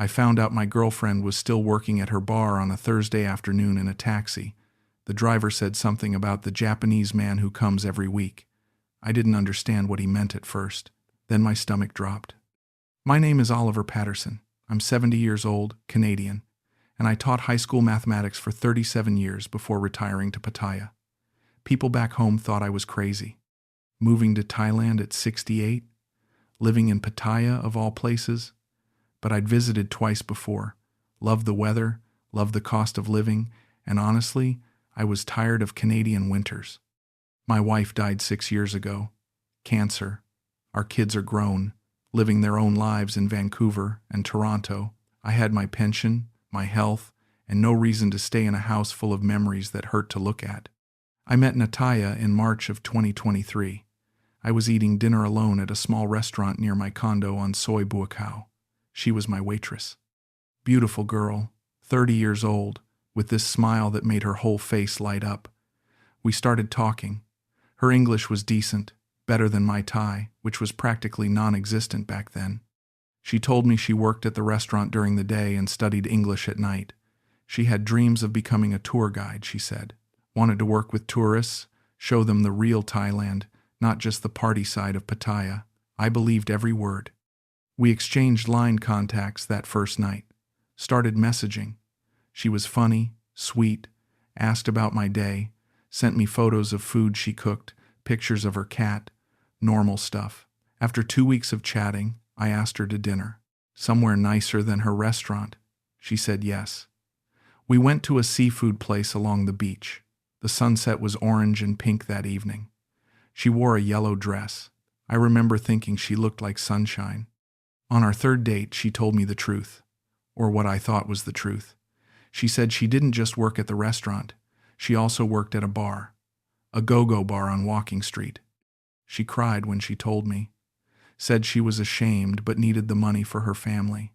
I found out my girlfriend was still working at her bar on a Thursday afternoon in a taxi. The driver said something about the Japanese man who comes every week. I didn't understand what he meant at first. Then my stomach dropped. My name is Oliver Patterson. I'm 70 years old, Canadian, and I taught high school mathematics for 37 years before retiring to Pattaya. People back home thought I was crazy. Moving to Thailand at 68? Living in Pattaya, of all places? But I'd visited twice before, loved the weather, loved the cost of living, and honestly, I was tired of Canadian winters. My wife died 6 years ago. Cancer. Our kids are grown, living their own lives in Vancouver and Toronto. I had my pension, my health, and no reason to stay in a house full of memories that hurt to look at. I met Nattaya in March of 2023. I was eating dinner alone at a small restaurant near my condo on Soi Buakhao. She was my waitress. Beautiful girl, 30 years old, with this smile that made her whole face light up. We started talking. Her English was decent, better than my Thai, which was practically non-existent back then. She told me she worked at the restaurant during the day and studied English at night. She had dreams of becoming a tour guide, she said. Wanted to work with tourists, show them the real Thailand, not just the party side of Pattaya. I believed every word. We exchanged line contacts that first night. Started messaging. She was funny, sweet, asked about my day, sent me photos of food she cooked, pictures of her cat, normal stuff. After 2 weeks of chatting, I asked her to dinner. Somewhere nicer than her restaurant. She said yes. We went to a seafood place along the beach. The sunset was orange and pink that evening. She wore a yellow dress. I remember thinking she looked like sunshine. On our third date, she told me the truth, or what I thought was the truth. She said she didn't just work at the restaurant, she also worked at a bar, a go-go bar on Walking Street. She cried when she told me, said she was ashamed but needed the money for her family.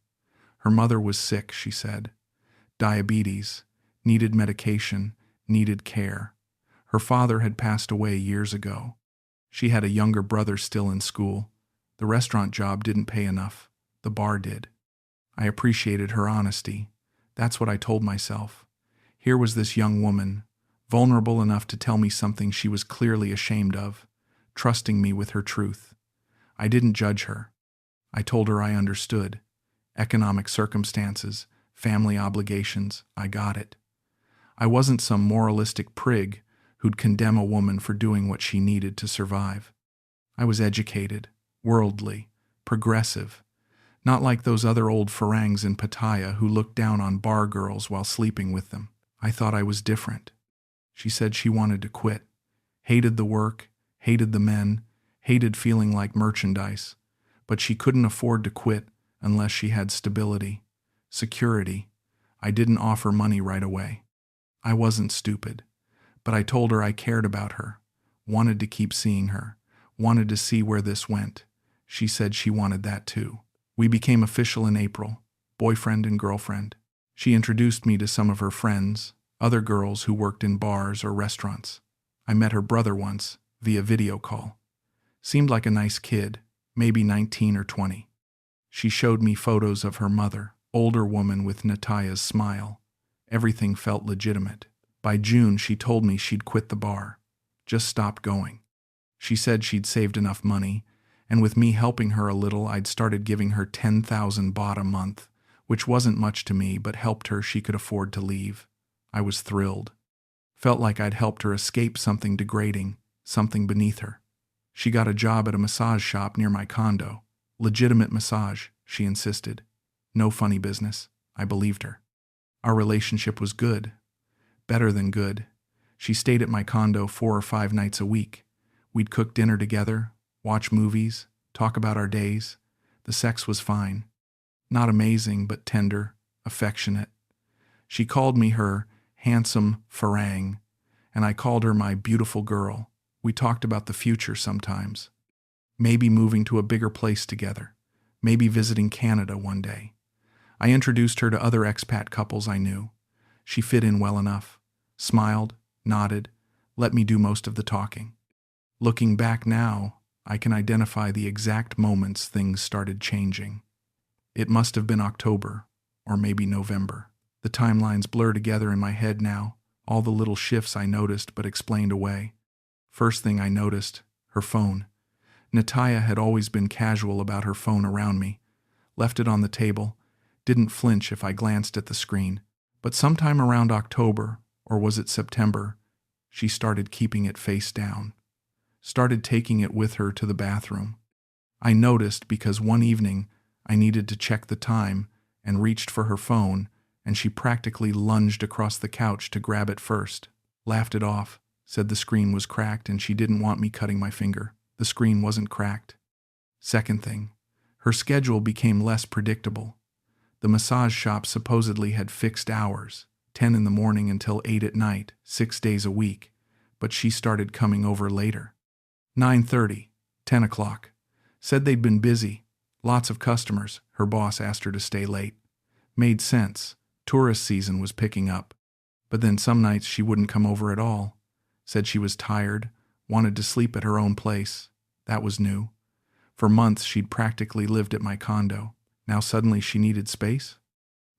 Her mother was sick, she said, diabetes, needed medication, needed care. Her father had passed away years ago. She had a younger brother still in school. The restaurant job didn't pay enough. The bar did. I appreciated her honesty. That's what I told myself. Here was this young woman, vulnerable enough to tell me something she was clearly ashamed of, trusting me with her truth. I didn't judge her. I told her I understood. Economic circumstances, family obligations, I got it. I wasn't some moralistic prig who'd condemn a woman for doing what she needed to survive. I was educated, worldly, progressive, not like those other old farangs in Pattaya who looked down on bar girls while sleeping with them. I thought I was different. She said she wanted to quit, hated the work, hated the men, hated feeling like merchandise, but she couldn't afford to quit unless she had stability, security. I didn't offer money right away. I wasn't stupid, but I told her I cared about her, wanted to keep seeing her, wanted to see where this went. She said she wanted that too. We became official in April, boyfriend and girlfriend. She introduced me to some of her friends, other girls who worked in bars or restaurants. I met her brother once, via video call. Seemed like a nice kid, maybe 19 or 20. She showed me photos of her mother, older woman with Nattaya's smile. Everything felt legitimate. By June, she told me she'd quit the bar, just stopped going. She said she'd saved enough money, and with me helping her a little, I'd started giving her 10,000 baht a month, which wasn't much to me but helped her she could afford to leave. I was thrilled. Felt like I'd helped her escape something degrading, something beneath her. She got a job at a massage shop near my condo. Legitimate massage, she insisted. No funny business. I believed her. Our relationship was good. Better than good. She stayed at my condo 4 or 5 nights a week. We'd cook dinner together, watch movies, talk about our days. The sex was fine. Not amazing, but tender, affectionate. She called me her handsome farang, and I called her my beautiful girl. We talked about the future sometimes. Maybe moving to a bigger place together. Maybe visiting Canada one day. I introduced her to other expat couples I knew. She fit in well enough, smiled, nodded, let me do most of the talking. Looking back now, I can identify the exact moments things started changing. It must have been October, or maybe November. The timelines blur together in my head now, all the little shifts I noticed but explained away. First thing I noticed, her phone. Nattaya had always been casual about her phone around me. Left it on the table, didn't flinch if I glanced at the screen. But sometime around October, or was it September, she started keeping it face down. Started taking it with her to the bathroom. I noticed because one evening I needed to check the time and reached for her phone, and she practically lunged across the couch to grab it first. Laughed it off, said the screen was cracked and she didn't want me cutting my finger. The screen wasn't cracked. Second thing, her schedule became less predictable. The massage shop supposedly had fixed hours, 10 in the morning until 8 at night, 6 days a week, but she started coming over later. 9:30, 10 o'clock. Said they'd been busy, lots of customers. Her boss asked her to stay late. Made sense, tourist season was picking up. But then some nights she wouldn't come over at all. Said she was tired, wanted to sleep at her own place. That was new. For months she'd practically lived at my condo. Now suddenly she needed space?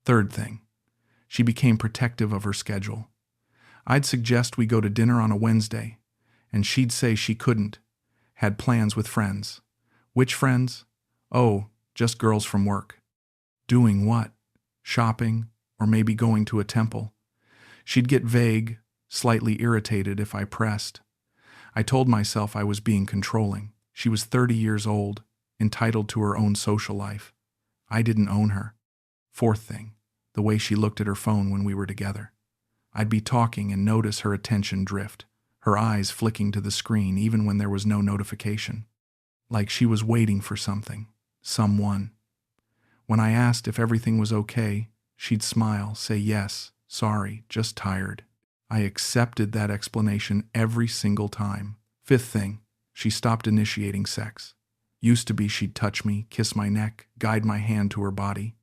Third thing, she became protective of her schedule. I'd suggest we go to dinner on a Wednesday, and she'd say she couldn't. Had plans with friends. Which friends? Oh, just girls from work. Doing what? Shopping, or maybe going to a temple. She'd get vague, slightly irritated if I pressed. I told myself I was being controlling. She was 30 years old, entitled to her own social life. I didn't own her. Fourth thing, the way she looked at her phone when we were together. I'd be talking and notice her attention drift, her eyes flicking to the screen even when there was no notification. Like she was waiting for something, someone. When I asked if everything was okay, she'd smile, say yes, sorry, just tired. I accepted that explanation every single time. Fifth thing, she stopped initiating sex. Used to be she'd touch me, kiss my neck, guide my hand to her body.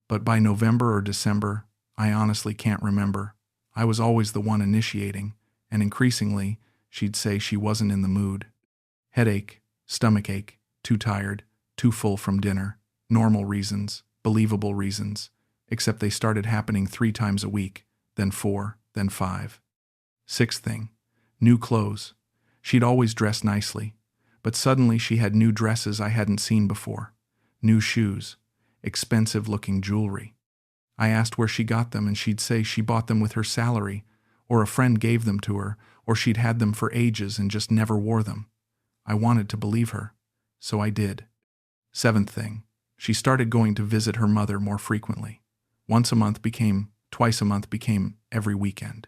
But by November or December, I honestly can't remember. I was always the one initiating, and increasingly, she'd say she wasn't in the mood. Headache, stomach ache, too tired, too full from dinner, normal reasons, believable reasons, except they started happening 3 times a week, then 4, then 5. Sixth thing, new clothes. She'd always dressed nicely, but suddenly she had new dresses I hadn't seen before, new shoes, expensive-looking jewelry. I asked where she got them and she'd say she bought them with her salary, or a friend gave them to her, or she'd had them for ages and just never wore them. I wanted to believe her, so I did. Seventh thing, she started going to visit her mother more frequently. Once a month became, twice a month became every weekend.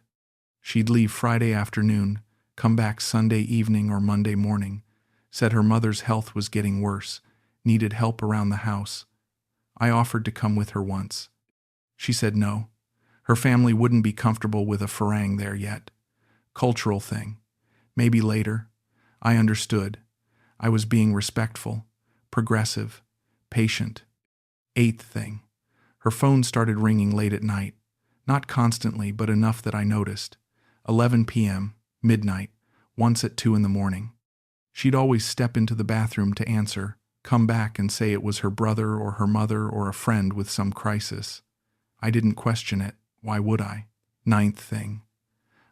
She'd leave Friday afternoon, come back Sunday evening or Monday morning, said her mother's health was getting worse, needed help around the house. I offered to come with her once. She said no. Her family wouldn't be comfortable with a farang there yet. Cultural thing. Maybe later. I understood. I was being respectful, progressive, patient. Eighth thing. Her phone started ringing late at night. Not constantly, but enough that I noticed. 11 p.m., midnight, once at 2 in the morning. She'd always step into the bathroom to answer, come back and say it was her brother or her mother or a friend with some crisis. I didn't question it. Why would I? Ninth thing.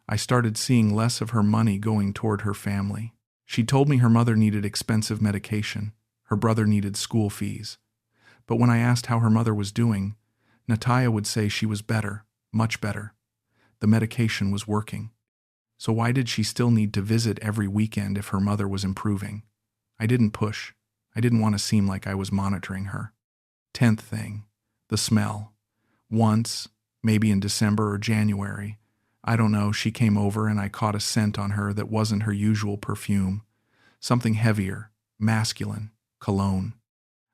I started seeing less of her money going toward her family. She told me her mother needed expensive medication. Her brother needed school fees. But when I asked how her mother was doing, Nattaya would say she was better, much better. The medication was working. So why did she still need to visit every weekend if her mother was improving? I didn't push. I didn't want to seem like I was monitoring her. 10th thing, the smell. Once, maybe in December or January, I don't know, she came over and I caught a scent on her that wasn't her usual perfume. Something heavier, masculine, cologne.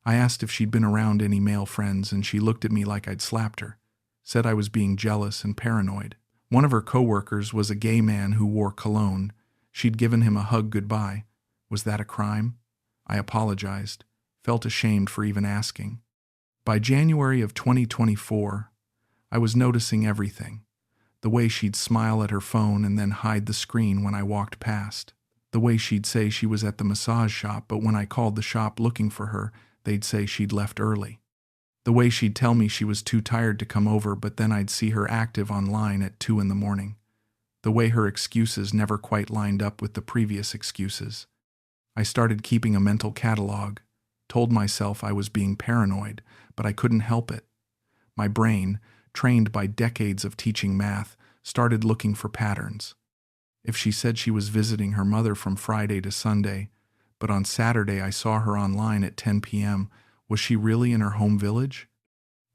I asked if she'd been around any male friends and she looked at me like I'd slapped her. Said I was being jealous and paranoid. One of her coworkers was a gay man who wore cologne. She'd given him a hug goodbye. Was that a crime? I apologized, felt ashamed for even asking. By January of 2024, I was noticing everything. The way she'd smile at her phone and then hide the screen when I walked past. The way she'd say she was at the massage shop, but when I called the shop looking for her, they'd say she'd left early. The way she'd tell me she was too tired to come over, but then I'd see her active online at 2 in the morning. The way her excuses never quite lined up with the previous excuses. I started keeping a mental catalog, told myself I was being paranoid, but I couldn't help it. My brain, trained by decades of teaching math, started looking for patterns. If she said she was visiting her mother from Friday to Sunday, but on Saturday I saw her online at 10 p.m., was she really in her home village?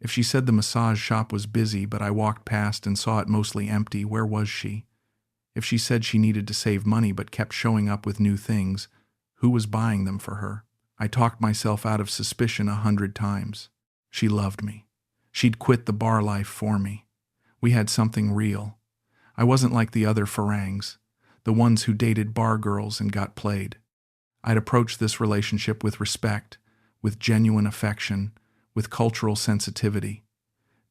If she said the massage shop was busy but I walked past and saw it mostly empty, where was she? If she said she needed to save money but kept showing up with new things, who was buying them for her? I talked myself out of suspicion 100 times. She loved me. She'd quit the bar life for me. We had something real. I wasn't like the other Farangs, the ones who dated bar girls and got played. I'd approached this relationship with respect, with genuine affection, with cultural sensitivity.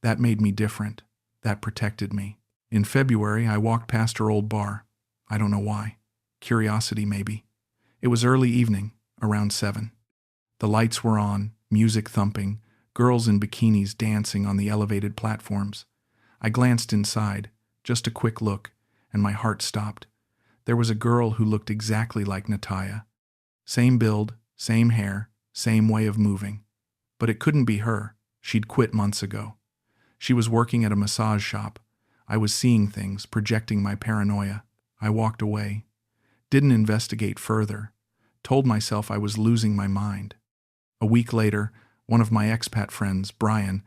That made me different. That protected me. In February, I walked past her old bar. I don't know why. Curiosity, maybe. It was early evening, around 7. The lights were on, music thumping, girls in bikinis dancing on the elevated platforms. I glanced inside, just a quick look, and my heart stopped. There was a girl who looked exactly like Nattaya. Same build, same hair, same way of moving. But it couldn't be her. She'd quit months ago. She was working at a massage shop. I was seeing things, projecting my paranoia. I walked away. Didn't investigate further. Told myself I was losing my mind. A week later, one of my expat friends, Brian,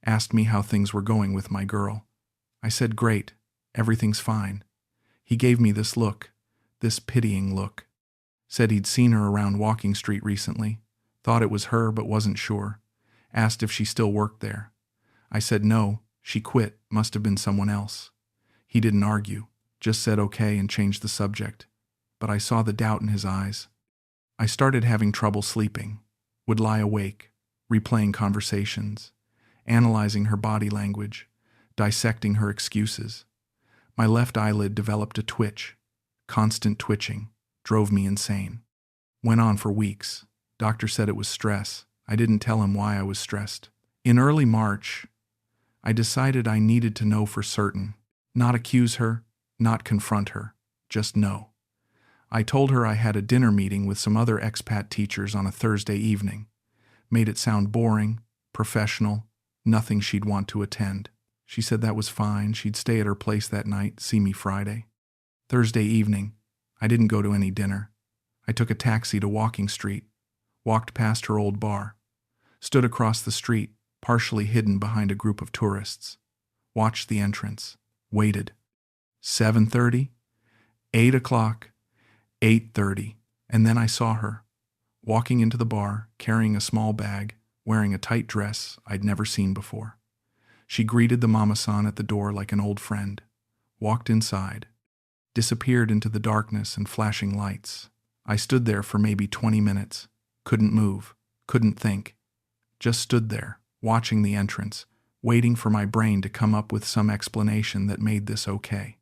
asked me how things were going with my girl. I said, "Great, everything's fine." He gave me this look, this pitying look. Said he'd seen her around Walking Street recently. Thought it was her but wasn't sure. Asked if she still worked there. I said no, she quit, must have been someone else. He didn't argue, just said okay and changed the subject. But I saw the doubt in his eyes. I started having trouble sleeping. Would lie awake, replaying conversations, analyzing her body language, dissecting her excuses. My left eyelid developed a twitch. Constant twitching. Drove me insane. Went on for weeks. Doctor said it was stress. I didn't tell him why I was stressed. In early March, I decided I needed to know for certain. Not accuse her, not confront her, just know. I told her I had a dinner meeting with some other expat teachers on a Thursday evening. Made it sound boring, professional, nothing she'd want to attend. She said that was fine. She'd stay at her place that night, see me Friday. Thursday evening, I didn't go to any dinner. I took a taxi to Walking Street, walked past her old bar, stood across the street, partially hidden behind a group of tourists, watched the entrance, waited. 7:30, 8 o'clock, 8:30, and then I saw her, walking into the bar, carrying a small bag, wearing a tight dress I'd never seen before. She greeted the mama-san at the door like an old friend, walked inside, disappeared into the darkness and flashing lights. I stood there for maybe 20 minutes, couldn't move, couldn't think. Just stood there, watching the entrance, waiting for my brain to come up with some explanation that made this okay.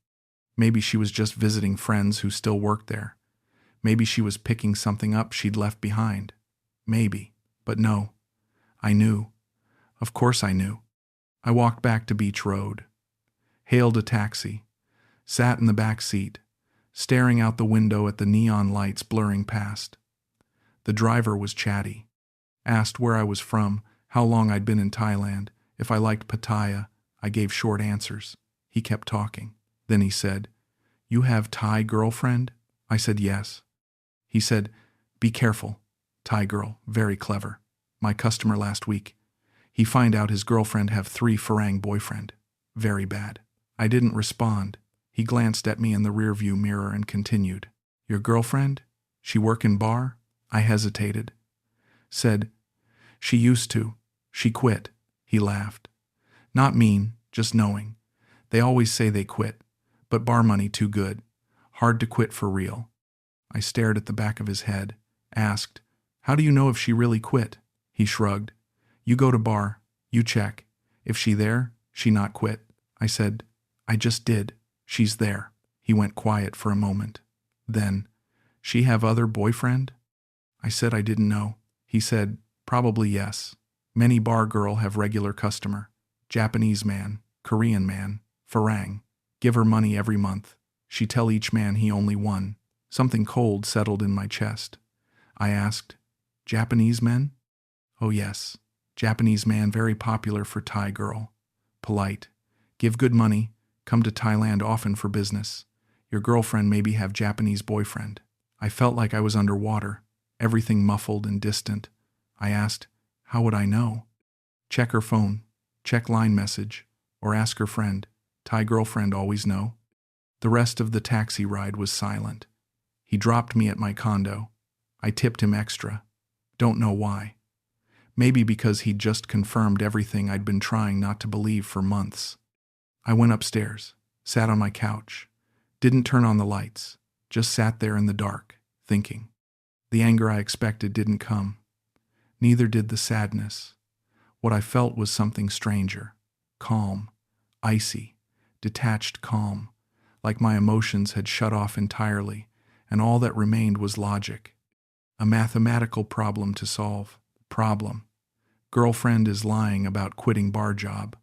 Maybe she was just visiting friends who still worked there. Maybe she was picking something up she'd left behind. Maybe, but no. I knew. Of course I knew. I walked back to Beach Road, hailed a taxi, sat in the back seat, staring out the window at the neon lights blurring past. The driver was chatty. Asked where I was from, how long I'd been in Thailand, if I liked Pattaya. I gave short answers. He kept talking. Then he said, "You have Thai girlfriend?" I said yes. He said, "Be careful. Thai girl, very clever. My customer last week. He find out his girlfriend have 3 Farang boyfriend. Very bad." I didn't respond. He glanced at me in the rearview mirror and continued. "Your girlfriend? She work in bar?" I hesitated. Said, "She used to. She quit." He laughed. Not mean, just knowing. They always say they quit, but bar money too good. Hard to quit for real. I stared at the back of his head, asked, "How do you know if she really quit?" He shrugged. "You go to bar, you check. If she there, she not quit." I said, "I just did. She's there." He went quiet for a moment. Then, "She have other boyfriend?" I said I didn't know. He said, "Probably yes. Many bar girl have regular customer. Japanese man, Korean man, farang. Give her money every month. She tell each man he only one. Something cold settled in my chest. I asked, Japanese men? Oh yes. Japanese man very popular for Thai girl. Polite. Give good money. Come to Thailand often for business. Your girlfriend maybe have Japanese boyfriend. I felt like I was underwater. Everything muffled and distant. I asked, how would I know? Check her phone. Check line message. Or ask her friend. Thai girlfriend always know. The rest of the taxi ride was silent. He dropped me at my condo. I tipped him extra. Don't know why. Maybe because he'd just confirmed everything I'd been trying not to believe for months. I went upstairs, sat on my couch, didn't turn on the lights, just sat there in the dark, thinking. The anger I expected didn't come. Neither did the sadness. What I felt was something stranger, calm, icy, detached calm, like my emotions had shut off entirely, and all that remained was logic. A mathematical problem to solve. Problem. Girlfriend is lying about quitting bar job.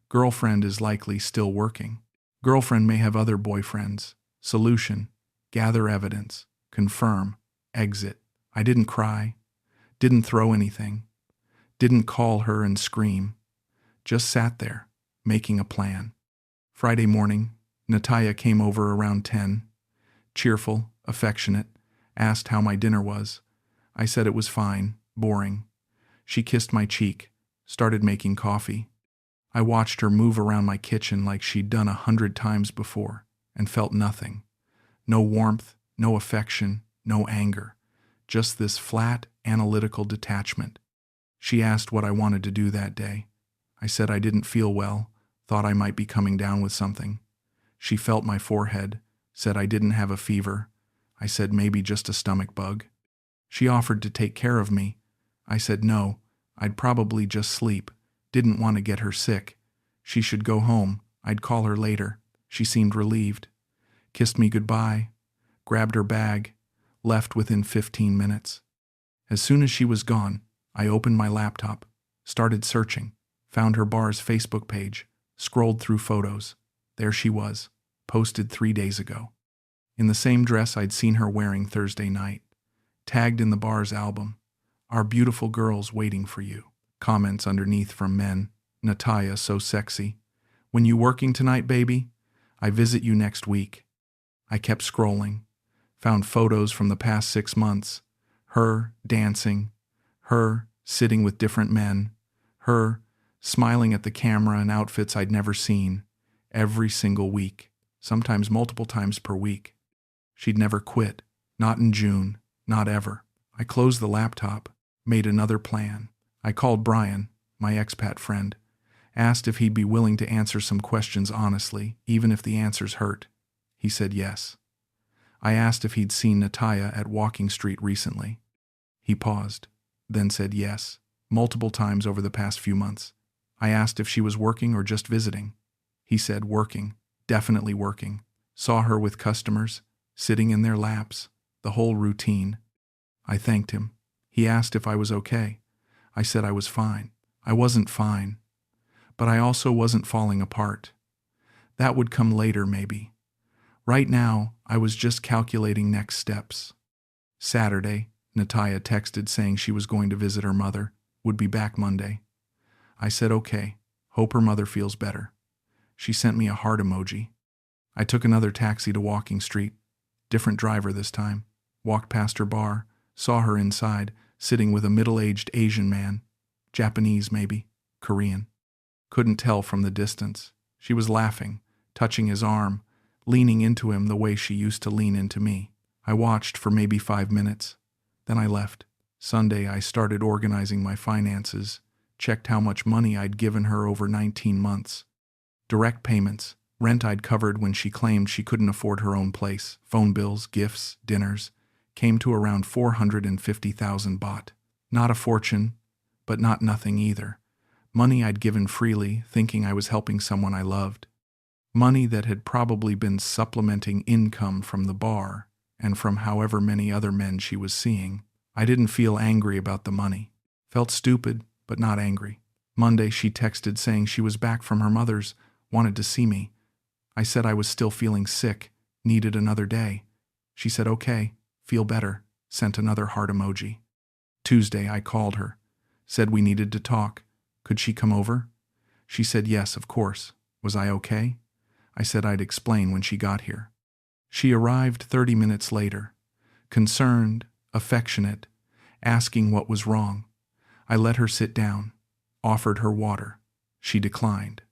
Girlfriend is likely still working. Girlfriend may have other boyfriends. Solution. Gather evidence. Confirm. Exit. I didn't cry. Didn't throw anything. Didn't call her and scream. Just sat there, making a plan. Friday morning, Nattaya came over around 10. Cheerful, affectionate, asked how my dinner was. I said it was fine, boring. She kissed my cheek, started making coffee. I watched her move around my kitchen like she'd done 100 times before, and felt nothing. No warmth, no affection, no anger. Just this flat, analytical detachment. She asked what I wanted to do that day. I said I didn't feel well, thought I might be coming down with something. She felt my forehead, said I didn't have a fever. I said maybe just a stomach bug. She offered to take care of me. I said no, I'd probably just sleep, didn't want to get her sick. She should go home, I'd call her later. She seemed relieved. Kissed me goodbye, grabbed her bag, left within 15 minutes. As soon as she was gone, I opened my laptop, started searching, found her bar's Facebook page, scrolled through photos. There she was, posted 3 days ago. In the same dress I'd seen her wearing Thursday night. Tagged in the bar's album. Our beautiful girls waiting for you. Comments underneath from men. Nattaya so sexy. When you working tonight, baby? I visit you next week. I kept scrolling. Found photos from the past 6 months. Her dancing. Her sitting with different men. Her smiling at the camera in outfits I'd never seen. Every single week. Sometimes multiple times per week. She'd never quit. Not in June. Not ever. I closed the laptop. Made another plan. I called Brian, my expat friend, asked if he'd be willing to answer some questions honestly, even if the answers hurt. He said yes. I asked if he'd seen Nattaya at Walking Street recently. He paused, then said yes, multiple times over the past few months. I asked if she was working or just visiting. He said working, definitely working. Saw her with customers, sitting in their laps, the whole routine. I thanked him. He asked if I was okay. I said I was fine. I wasn't fine. But I also wasn't falling apart. That would come later, maybe. Right now, I was just calculating next steps. Saturday, Nattaya texted saying she was going to visit her mother, would be back Monday. I said okay, hope her mother feels better. She sent me a heart emoji. I took another taxi to Walking Street. Different driver this time. Walked past her bar, saw her inside, sitting with a middle-aged Asian man. Japanese, maybe. Korean. Couldn't tell from the distance. She was laughing, touching his arm, leaning into him the way she used to lean into me. I watched for maybe 5 minutes. Then I left. Sunday, I started organizing my finances, checked how much money I'd given her over 19 months. Direct payments, rent I'd covered when she claimed she couldn't afford her own place, phone bills, gifts, dinners, came to around 450,000 baht. Not a fortune, but not nothing either. Money I'd given freely, thinking I was helping someone I loved. Money that had probably been supplementing income from the bar and from however many other men she was seeing. I didn't feel angry about the money. Felt stupid, but not angry. Monday, she texted saying she was back from her mother's, wanted to see me. I said I was still feeling sick, needed another day. She said, okay, feel better, sent another heart emoji. Tuesday, I called her, said we needed to talk. Could she come over? She said yes, of course. Was I okay? I said I'd explain when she got here. She arrived 30 minutes later, concerned, affectionate, asking what was wrong. I let her sit down, offered her water. She declined.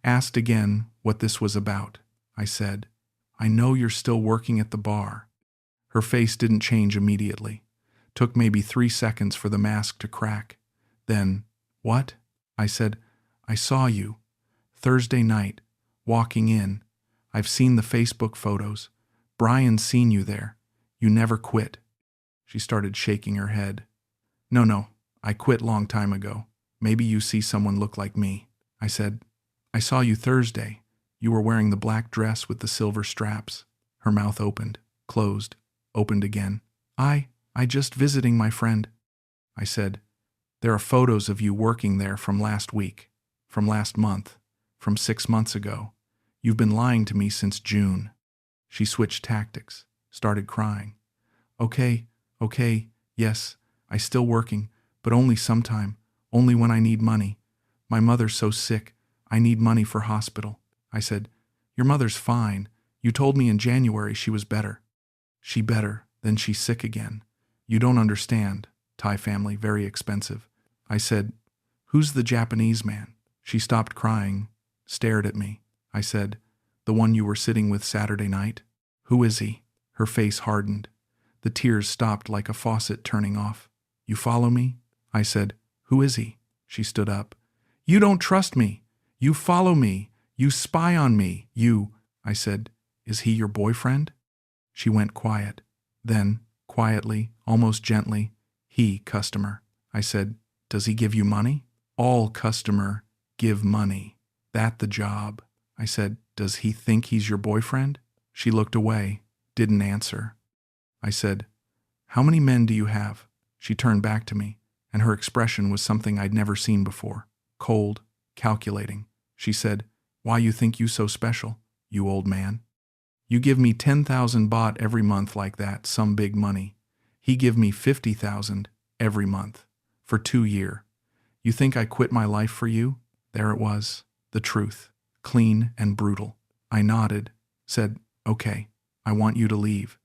Asked again what this was about. I said, I know you're still working at the bar. Her face didn't change immediately. Took maybe 3 seconds for the mask to crack. Then, what? I said, I saw you, Thursday night, walking in. I've seen the Facebook photos. Brian's seen you there. You never quit. She started shaking her head. No, I quit long time ago. Maybe you see someone look like me. I said, I saw you Thursday. You were wearing the black dress with the silver straps. Her mouth opened, closed, opened again. I just visiting my friend. I said, there are photos of you working there from last week, from last month, from 6 months ago. You've been lying to me since June. She switched tactics, started crying. Okay, yes, I still working, but only sometime, only when I need money. My mother's so sick, I need money for hospital. I said, your mother's fine. You told me in January she was better. She better, then she's sick again. You don't understand. Thai family, very expensive. I said, who's the Japanese man? She stopped crying, stared at me. I said, the one you were sitting with Saturday night? Who is he? Her face hardened. The tears stopped like a faucet turning off. You follow me? I said, who is he? She stood up. You don't trust me. You follow me. You spy on me. I said, is he your boyfriend? She went quiet. Then, quietly, almost gently, he, customer. I said, does he give you money? All customer, give money. That the job. I said, does he think he's your boyfriend? She looked away, didn't answer. I said, how many men do you have? She turned back to me, and her expression was something I'd never seen before. Cold, calculating. She said, why you think you so special, you old man? You give me 10,000 baht every month like that, some big money. He give me 50,000 every month, for 2 years. You think I quit my life for you? There it was, the truth, clean and brutal. I nodded, said, okay, I want you to leave.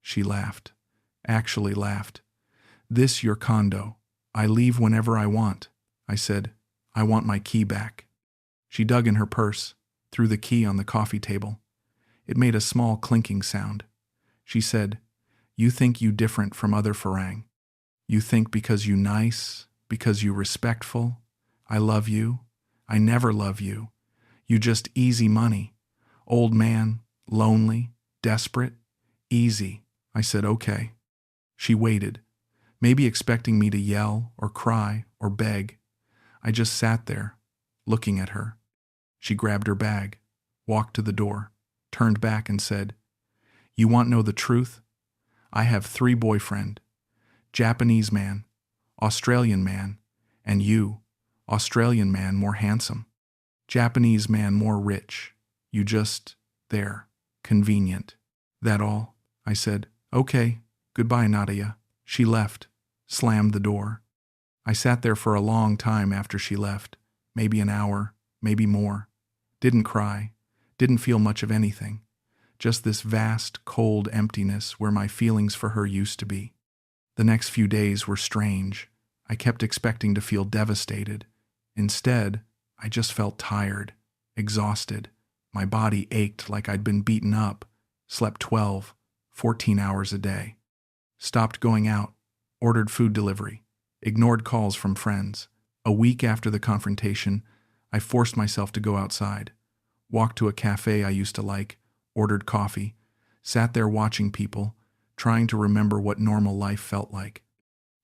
She laughed, actually laughed. This your condo. I leave whenever I want. I said, I want my key back. She dug in her purse, threw the key on the coffee table. It made a small clinking sound. She said, you think you different from other Farang. You think because you nice, because you respectful. I love you. I never love you. You just easy money. Old man, lonely, desperate, easy. I said, okay. She waited, maybe expecting me to yell or cry or beg. I just sat there, looking at her. She grabbed her bag, walked to the door, turned back and said, you want know the truth? I have 3 boyfriend. Japanese man, Australian man, and you, Australian man more handsome. Japanese man more rich. You just, there, convenient. That all? I said, okay, goodbye Nattaya. She left, slammed the door. I sat there for a long time after she left, maybe an hour, maybe more. Didn't cry, didn't feel much of anything. Just this vast, cold emptiness where my feelings for her used to be. The next few days were strange. I kept expecting to feel devastated. Instead, I just felt tired, exhausted. My body ached like I'd been beaten up, slept 12, 14 hours a day. Stopped going out, ordered food delivery, ignored calls from friends. A week after the confrontation, I forced myself to go outside, walked to a cafe I used to like, ordered coffee, sat there watching people, trying to remember what normal life felt like.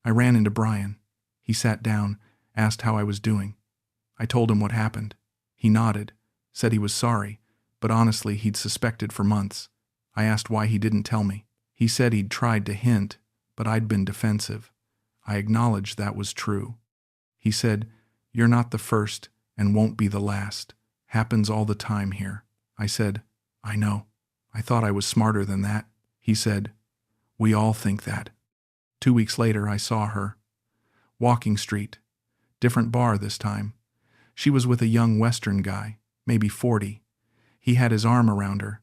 I ran into Brian. He sat down, asked how I was doing. I told him what happened. He nodded, said he was sorry, but honestly he'd suspected for months. I asked why he didn't tell me. He said he'd tried to hint, but I'd been defensive. I acknowledged that was true. He said, "You're not the first and won't be the last. Happens all the time here." I said, "I know. I thought I was smarter than that." He said, "We all think that." 2 weeks later, I saw her. Walking street. Different bar this time. She was with a young Western guy, maybe 40. He had his arm around her.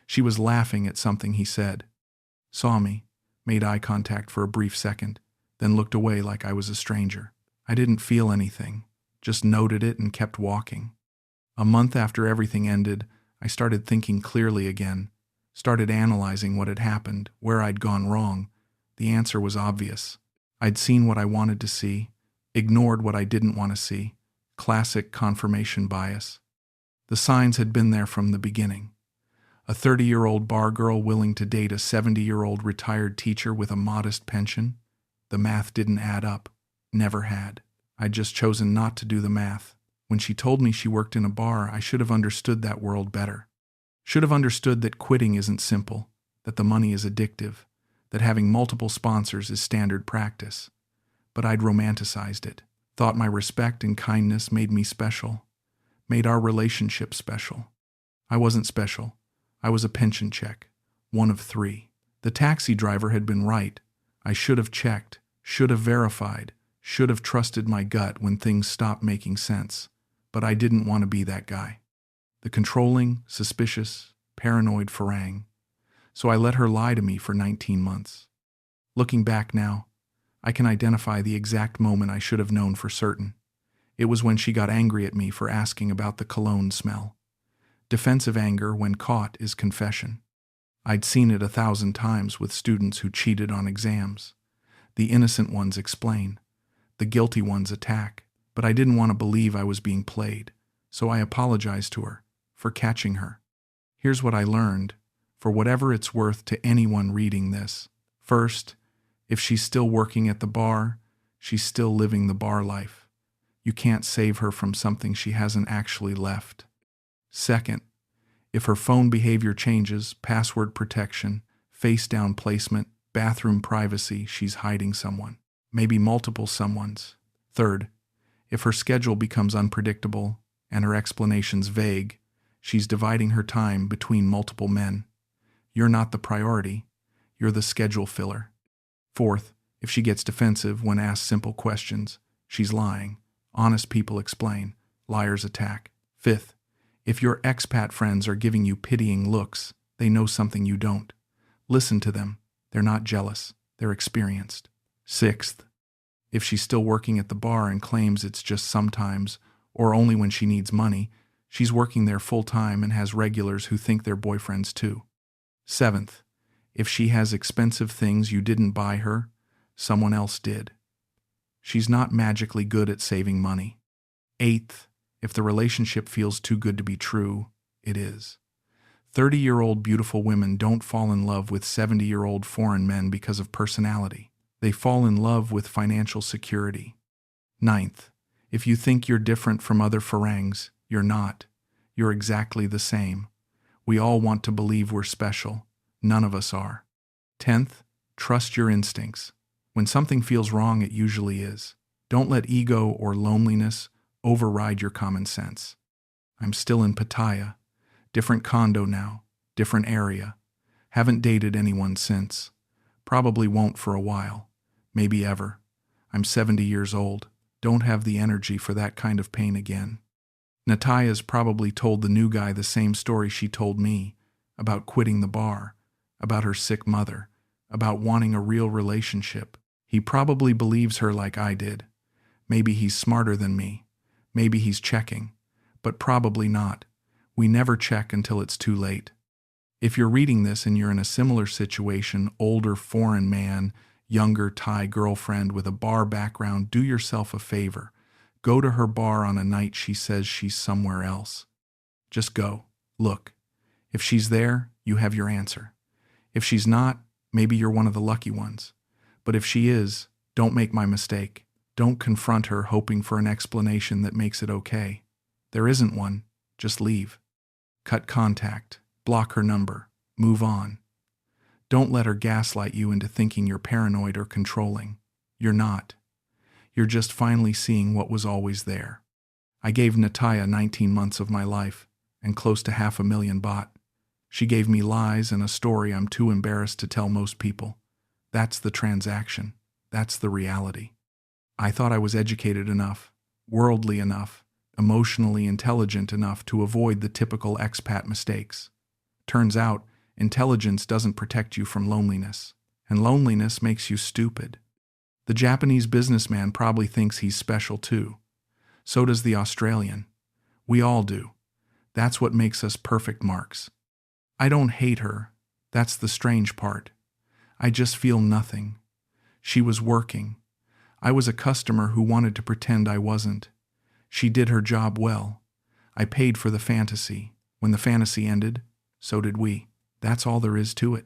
She was laughing at something he said. Saw me, made eye contact for a brief second, then looked away like I was a stranger. I didn't feel anything, just noted it and kept walking. A month after everything ended, I started thinking clearly again, started analyzing what had happened, where I'd gone wrong. The answer was obvious. I'd seen what I wanted to see, ignored what I didn't want to see. Classic confirmation bias. The signs had been there from the beginning. A 30-year-old bar girl willing to date a 70-year-old retired teacher with a modest pension? The math didn't add up. Never had. I'd just chosen not to do the math. When she told me she worked in a bar, I should have understood that world better. Should have understood that quitting isn't simple, that the money is addictive, that having multiple sponsors is standard practice. But I'd romanticized it. Thought my respect and kindness made me special. Made our relationship special. I wasn't special. I was a pension check. One of 3. The taxi driver had been right. I should have checked, should have verified, should have trusted my gut when things stopped making sense. But I didn't want to be that guy. The controlling, suspicious, paranoid Farang. So I let her lie to me for 19 months. Looking back now, I can identify the exact moment I should have known for certain. It was when she got angry at me for asking about the cologne smell. Defensive anger, when caught, is confession. I'd seen it 1,000 times with students who cheated on exams. The innocent ones explain. The guilty ones attack. But I didn't want to believe I was being played, so I apologized to her for catching her. Here's what I learned, for whatever it's worth to anyone reading this. First, if she's still working at the bar, she's still living the bar life. You can't save her from something she hasn't actually left. Second, if her phone behavior changes, password protection, face-down placement, bathroom privacy, she's hiding someone. Maybe multiple someones. Third, if her schedule becomes unpredictable and her explanations vague, she's dividing her time between multiple men. You're not the priority. You're the schedule filler. Fourth, if she gets defensive when asked simple questions, she's lying. Honest people explain. Liars attack. Fifth, if your expat friends are giving you pitying looks, they know something you don't. Listen to them. They're not jealous. They're experienced. Sixth, if she's still working at the bar and claims it's just sometimes or only when she needs money, she's working there full-time and has regulars who think they're boyfriends too. Seventh, if she has expensive things you didn't buy her, someone else did. She's not magically good at saving money. Eighth, if the relationship feels too good to be true, it is. 30-year-old beautiful women don't fall in love with 70-year-old foreign men because of personality. They fall in love with financial security. Ninth, if you think you're different from other Farangs, you're not. You're exactly the same. We all want to believe we're special. None of us are. 10th, trust your instincts. When something feels wrong, it usually is. Don't let ego or loneliness override your common sense. I'm still in Pattaya. Different condo now, different area. Haven't dated anyone since. Probably won't for a while. Maybe ever. I'm 70 years old. Don't have the energy for that kind of pain again. Nattaya's probably told the new guy the same story she told me, about quitting the bar, about her sick mother, about wanting a real relationship. He probably believes her like I did. Maybe he's smarter than me. Maybe he's checking. But probably not. We never check until it's too late. If you're reading this and you're in a similar situation, older foreign man, younger Thai girlfriend with a bar background, do yourself a favor. Go to her bar on a night she says she's somewhere else. Just go. Look. If she's there, you have your answer. If she's not, maybe you're one of the lucky ones. But if she is, don't make my mistake. Don't confront her hoping for an explanation that makes it okay. There isn't one. Just leave. Cut contact. Block her number. Move on. Don't let her gaslight you into thinking you're paranoid or controlling. You're not. You're just finally seeing what was always there. I gave Nattaya 19 months of my life, and close to 500,000 baht. She gave me lies and a story I'm too embarrassed to tell most people. That's the transaction. That's the reality. I thought I was educated enough, worldly enough, emotionally intelligent enough to avoid the typical expat mistakes. Turns out, intelligence doesn't protect you from loneliness, and loneliness makes you stupid. The Japanese businessman probably thinks he's special too. So does the Australian. We all do. That's what makes us perfect marks. I don't hate her. That's the strange part. I just feel nothing. She was working. I was a customer who wanted to pretend I wasn't. She did her job well. I paid for the fantasy. When the fantasy ended, so did we. That's all there is to it.